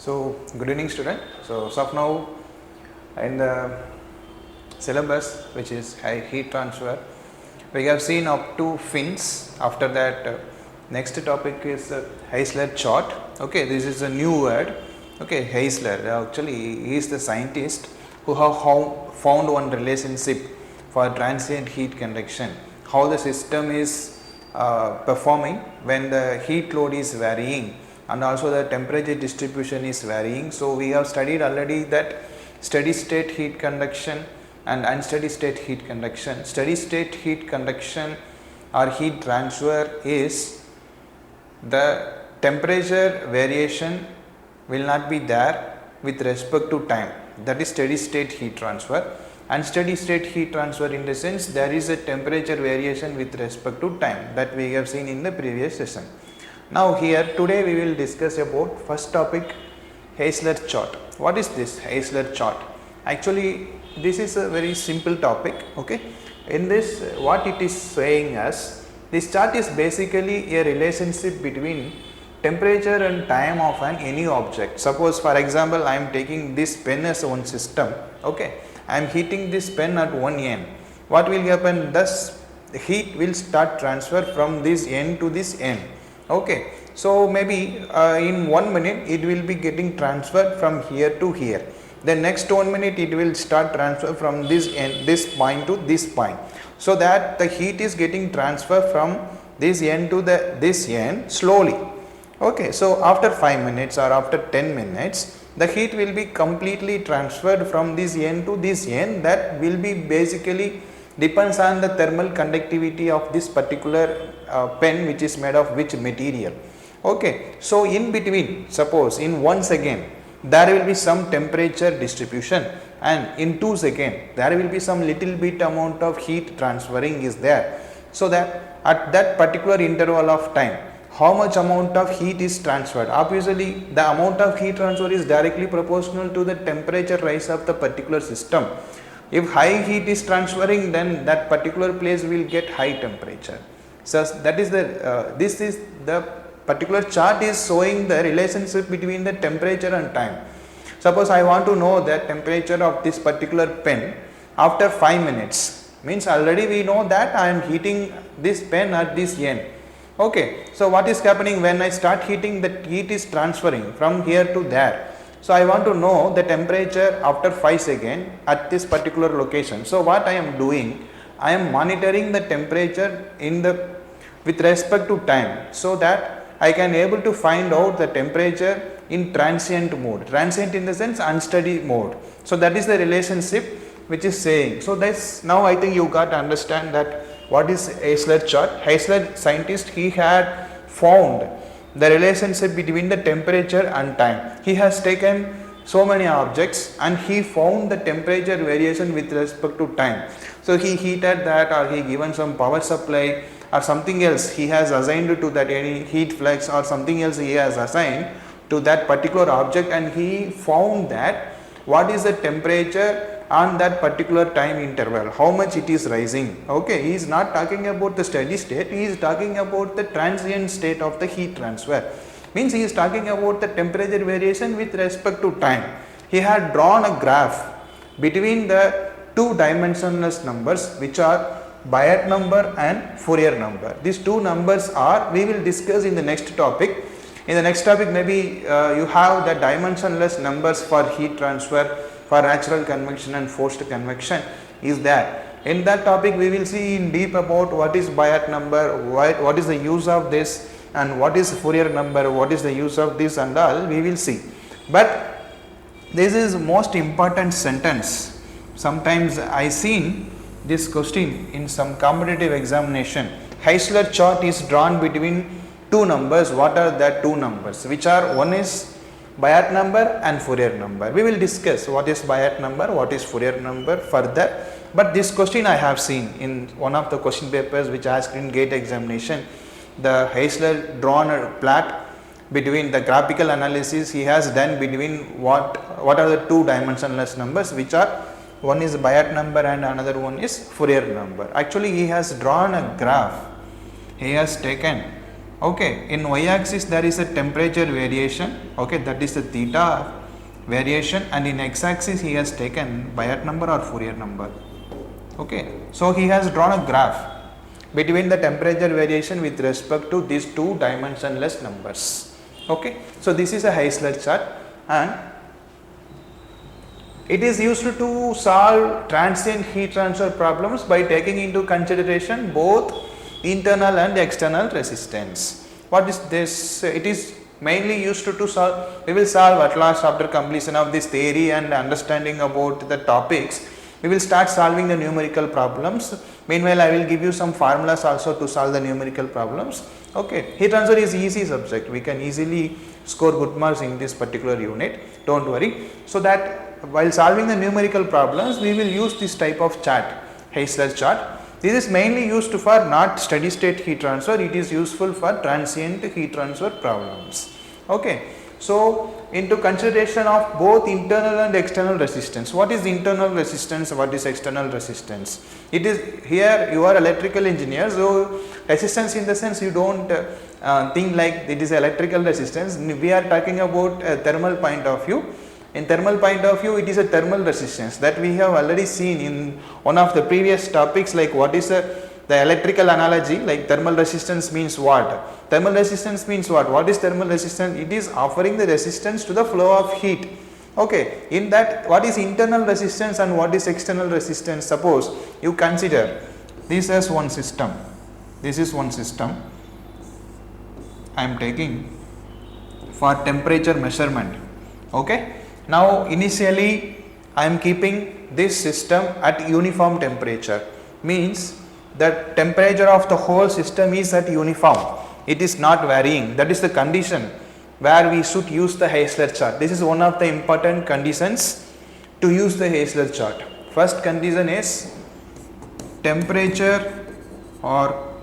So, good evening student. So, as of now in the syllabus which is heat transfer, we have seen up to fins. After that next topic is Heisler chart. Okay, this is a new word. Okay, Heisler actually he is the scientist who have found one relationship for transient heat conduction, how the system is performing when the heat load is varying and also the temperature distribution is varying. So, we have studied already that steady state heat conduction and unsteady state heat conduction. Steady state heat conduction or heat transfer is the temperature variation will not be there with respect to time, that is steady state heat transfer. Unsteady state heat transfer in the sense there is a temperature variation with respect to time, that we have seen in the previous session. Now here today we will discuss about first topic, Heisler chart. What is this Heisler chart? Actually this is a very simple topic. Okay, in this what it is saying us, this chart is basically a relationship between temperature and time of any object. Suppose for example I am taking this pen as one system. Okay, I am heating this pen at one end. What will happen? Thus heat will start transfer from this end to this end. Okay, so maybe in 1 minute it will be getting transferred from here to here. The next 1 minute it will start transfer from this end, this point to this point. So that the heat is getting transferred from this end to this end slowly. Okay, so after 5 minutes or after 10 minutes, the heat will be completely transferred from this end to this end. That will be basically depends on the thermal conductivity of this particular pen, which is made of which material. Okay, so in between, suppose in 1 second there will be some temperature distribution, and in 2 seconds there will be some little bit amount of heat transferring is there. So that at that particular interval of time, how much amount of heat is transferred? Obviously the amount of heat transfer is directly proportional to the temperature rise of the particular system. If high heat is transferring, then that particular place will get high temperature. So that is the this is the particular chart is showing the relationship between the temperature and time. Suppose I want to know the temperature of this particular pen after 5 minutes, means already we know that I am heating this pen at this end. Okay, so what is happening when I start heating, the heat is transferring from here to there. So I want to know the temperature after 5 seconds at this particular location. So what I am doing, I am monitoring the temperature with respect to time, so that I can able to find out the temperature in transient mode. Transient in the sense unsteady mode. So that is the relationship which is saying. So that's now I think you got to understand that what is Heisler chart. Heisler scientist, he had found the relationship between the temperature and time. He has taken so many objects and he found the temperature variation with respect to time. So he heated that, or he given some power supply or something else he has assigned to that, any heat flux or something else he has assigned to that particular object, and he found that what is the temperature on that particular time interval, how much it is rising. Okay, he is not talking about the steady state, he is talking about the transient state of the heat transfer. Means he is talking about the temperature variation with respect to time. He had drawn a graph between the two dimensionless numbers, which are Bayes number and Fourier number. These two numbers are, we will discuss in the next topic. In the next topic maybe you have the dimensionless numbers for heat transfer, for natural convection and forced convection is there. In that topic we will see in deep about what is Bayes number, what is the use of this, and what is Fourier number, what is the use of this, and all we will see. But this is most important sentence. Sometimes I seen this question in some competitive examination. Heisler chart is drawn between two numbers. What are the two numbers? Which are, one is Bayes number and Fourier number. We will discuss what is Bayes number, what is Fourier number further. But this question I have seen in one of the question papers which asked in GATE examination. The Heisler drawn a plot between the graphical analysis he has done between what are the two dimensionless numbers, which are, one is Bayes number and another one is Fourier number. Actually he has drawn a graph. He has taken Okay, in y axis there is a temperature variation, okay, that is the theta variation, and in x axis he has taken Bayes number or Fourier number. Okay, so he has drawn a graph between the temperature variation with respect to these two dimensionless numbers. Okay, so this is a Heisler chart, and it is used to solve transient heat transfer problems by taking into consideration both internal and external resistance. What is this? It is mainly used to solve, we will solve at last after completion of this theory and understanding about the topics, we will start solving the numerical problems. Meanwhile, I will give you some formulas also to solve the numerical problems. Okay, heat transfer is easy subject, we can easily score good marks in this particular unit, don't worry. So that while solving the numerical problems, we will use this type of chart, Heisler chart. This is mainly used for not steady state heat transfer, it is useful for transient heat transfer problems. Okay, so into consideration of both internal and external resistance. What is internal resistance? What is external resistance? It is, here you are electrical engineer, so resistance in the sense you don't think like it is electrical resistance. We are talking about a thermal point of view. In thermal point of view, it is a thermal resistance that we have already seen in one of the previous topics, like what is the electrical analogy, like thermal resistance means what? Thermal resistance means what? What is thermal resistance? It is offering the resistance to the flow of heat. Okay, in that, what is internal resistance and what is external resistance? Suppose you consider this as one system, this is one system I am taking for temperature measurement. Okay, now initially I am keeping this system at uniform temperature, means the temperature of the whole system is at uniform, it is not varying. That is the condition where we should use the Heisler chart. This is one of the important conditions to use the Heisler chart. First condition is temperature or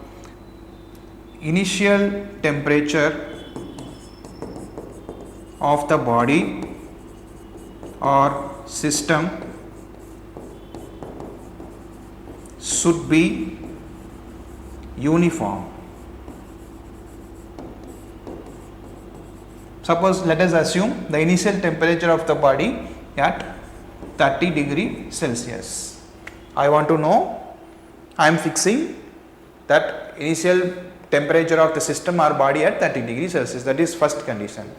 initial temperature of the body or system should be uniform. Suppose let us assume the initial temperature of the body at 30 degree Celsius. I want to know, I am fixing that initial temperature of the system or body at 30 degree Celsius, that is first condition.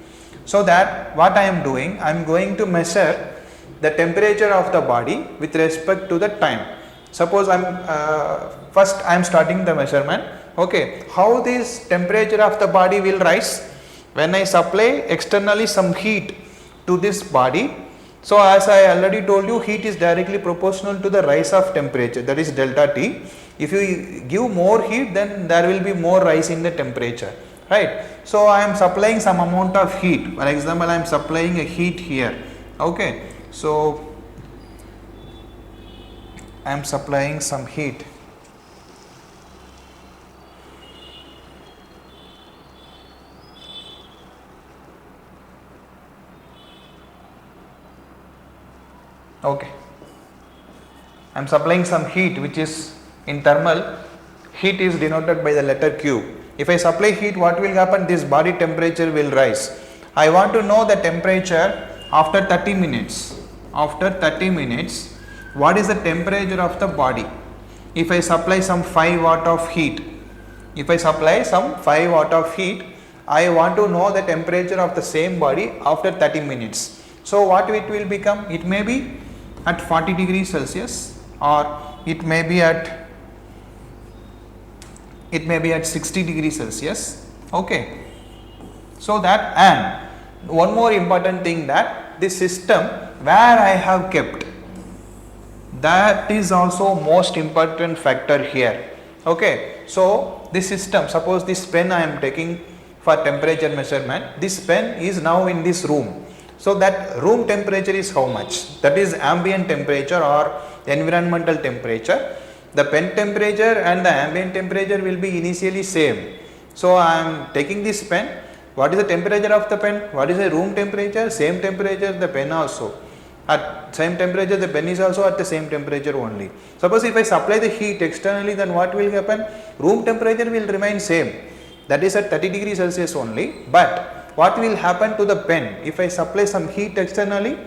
So that what I am doing, I am going to measure the temperature of the body with respect to the time. Suppose first I am starting the measurement. Okay, how this temperature of the body will rise? When I supply externally some heat to this body. So as I already told you, heat is directly proportional to the rise of temperature, that is delta T. If you give more heat, then there will be more rise in the temperature, right? So I am supplying some amount of heat. For example, I am supplying a heat here. Okay, so I am supplying some heat. Okay, I am supplying some heat, which is in thermal, heat is denoted by the letter Q. If I supply heat, what will happen? This body temperature will rise. I want to know the temperature after 30 minutes. After 30 minutes, what is the temperature of the body? If I supply some 5 watt of heat, if I supply some 5 watt of heat, I want to know the temperature of the same body after 30 minutes. So what it will become? It may be at 40 degrees Celsius, or it may be at 60 degrees Celsius. Okay, so that, and one more important thing, that this system where I have kept, that is also most important factor here. Okay, so this system, suppose this pen I am taking for temperature measurement, this pen is now in this room. So that room temperature is how much? That is ambient temperature or environmental temperature. The pen temperature and the ambient temperature will be initially same. So I am taking this pen. What is the temperature of the pen? What is the room temperature? Same temperature the pen also. At same temperature the pen is also at the same temperature only. Suppose if I supply the heat externally, then what will happen? Room temperature will remain same. that is at 30 degrees Celsius only. But what will happen to the pen if I supply some heat externally?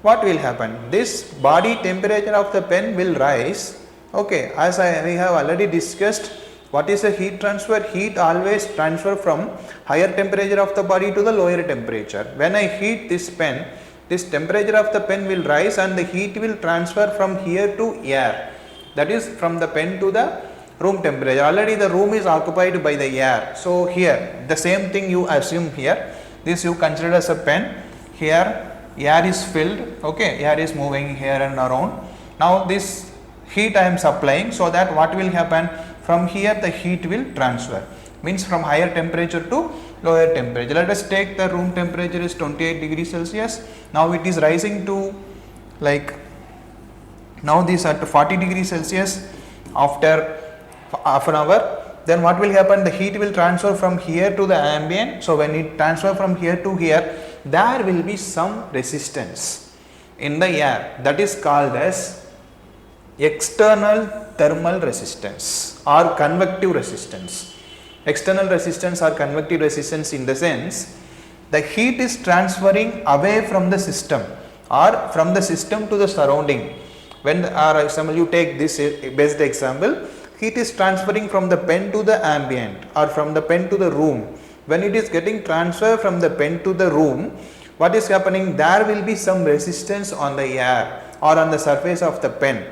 What will happen? This body temperature of the pen will rise. Okay, as we have already discussed, what is a heat transfer? Heat always transfer from higher temperature of the body to the lower temperature. When I heat this pen, this temperature of the pen will rise and the heat will transfer from here to air. That is from the pen to the room temperature. Already the room is occupied by the air. So here the same thing you assume here. This you consider as a pen. Here air is filled. Okay, air is moving here and around. Now this heat I am supplying, so that what will happen? From here the heat will transfer. Means from higher temperature to lower temperature. Let us take the room temperature is 28 degrees Celsius. Now it is rising to like, now this at 40 degrees Celsius after half an hour. Then what will happen? The heat will transfer from here to the ambient. So when it transfer from here to here, there will be some resistance in the air, that is called as external thermal resistance or convective resistance. External resistance or convective resistance in the sense the heat is transferring away from the system or from the system to the surrounding. When for example you take this best example, heat is transferring from the pen to the ambient or from the pen to the room. When it is getting transferred from the pen to the room, what is happening? There will be some resistance on the air or on the surface of the pen.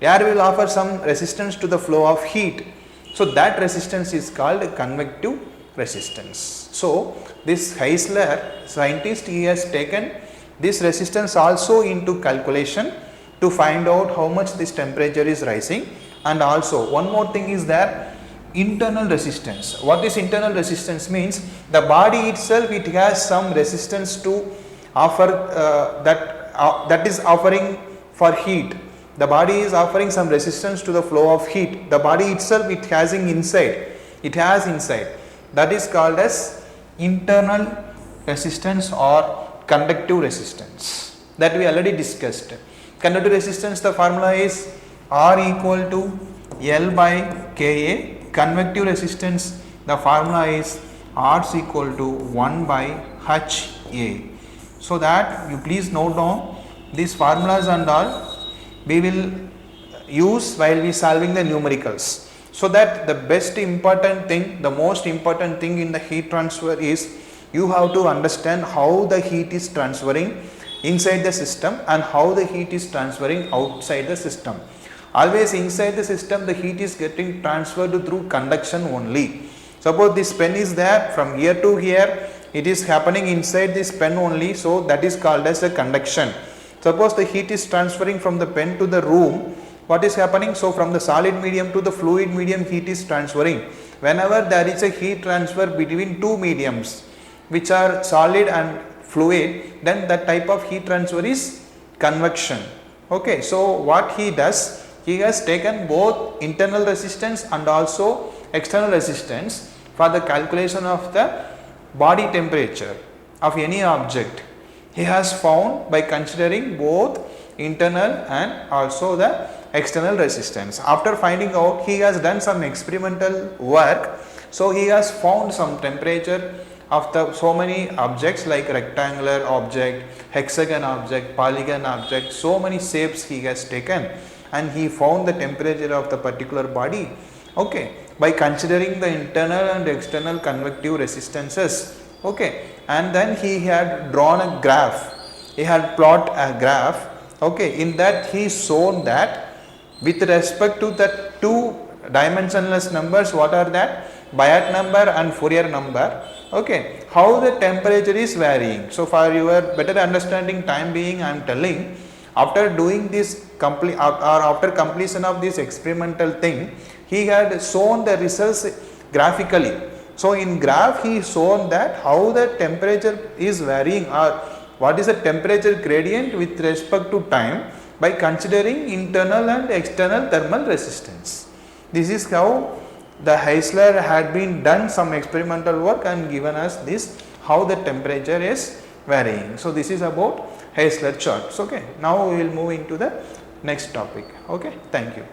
Air will offer some resistance to the flow of heat. So that resistance is called convective resistance. So this Heisler scientist, he has taken this resistance also into calculation to find out how much this temperature is rising. And also one more thing is that internal resistance. What is internal resistance means? The body itself, it has some resistance to offer that is offering for heat. The body is offering some resistance to the flow of heat. The body itself, it has inside. It has inside. That is called as internal resistance or conductive resistance. That we already discussed. Conductive resistance, the formula is R equal to L by Ka. Convective resistance, the formula is R is equal to 1 by Ha. So that you please note down these formulas and all we will use while we solving the numericals. So that the best important thing, the most important thing in the heat transfer is you have to understand how the heat is transferring inside the system and how the heat is transferring outside the system. Always inside the system the heat is getting transferred through conduction only. Suppose this pen is there, from here to here it is happening inside this pen only, so that is called as a conduction. Suppose the heat is transferring from the pen to the room, what is happening? So from the solid medium to the fluid medium heat is transferring. Whenever there is a heat transfer between two mediums which are solid and fluid, then that type of heat transfer is convection. Okay, so what he does, he has taken both internal resistance and also external resistance for the calculation of the body temperature of any object. He has found by considering both internal and also the external resistance. After finding out, he has done some experimental work. So he has found some temperature of the so many objects like rectangular object, hexagon object, polygon object, so many shapes he has taken, and he found the temperature of the particular body. Okay, by considering the internal and external convective resistances. Okay, and then he had drawn a graph. He had plot a graph. Okay, in that he shown that with respect to the two dimensionless numbers, what are that? Bayes number and Fourier number. Okay, how the temperature is varying. So for your better understanding time being, I am telling, after doing this or after completion of this experimental thing, he had shown the results graphically. So in graph he shown that how the temperature is varying or what is the temperature gradient with respect to time by considering internal and external thermal resistance. This is how the Heisler had been done some experimental work and given us this how the temperature is varying. So this is about Heisler charts. Okay, now we will move into the next topic. Okay, thank you.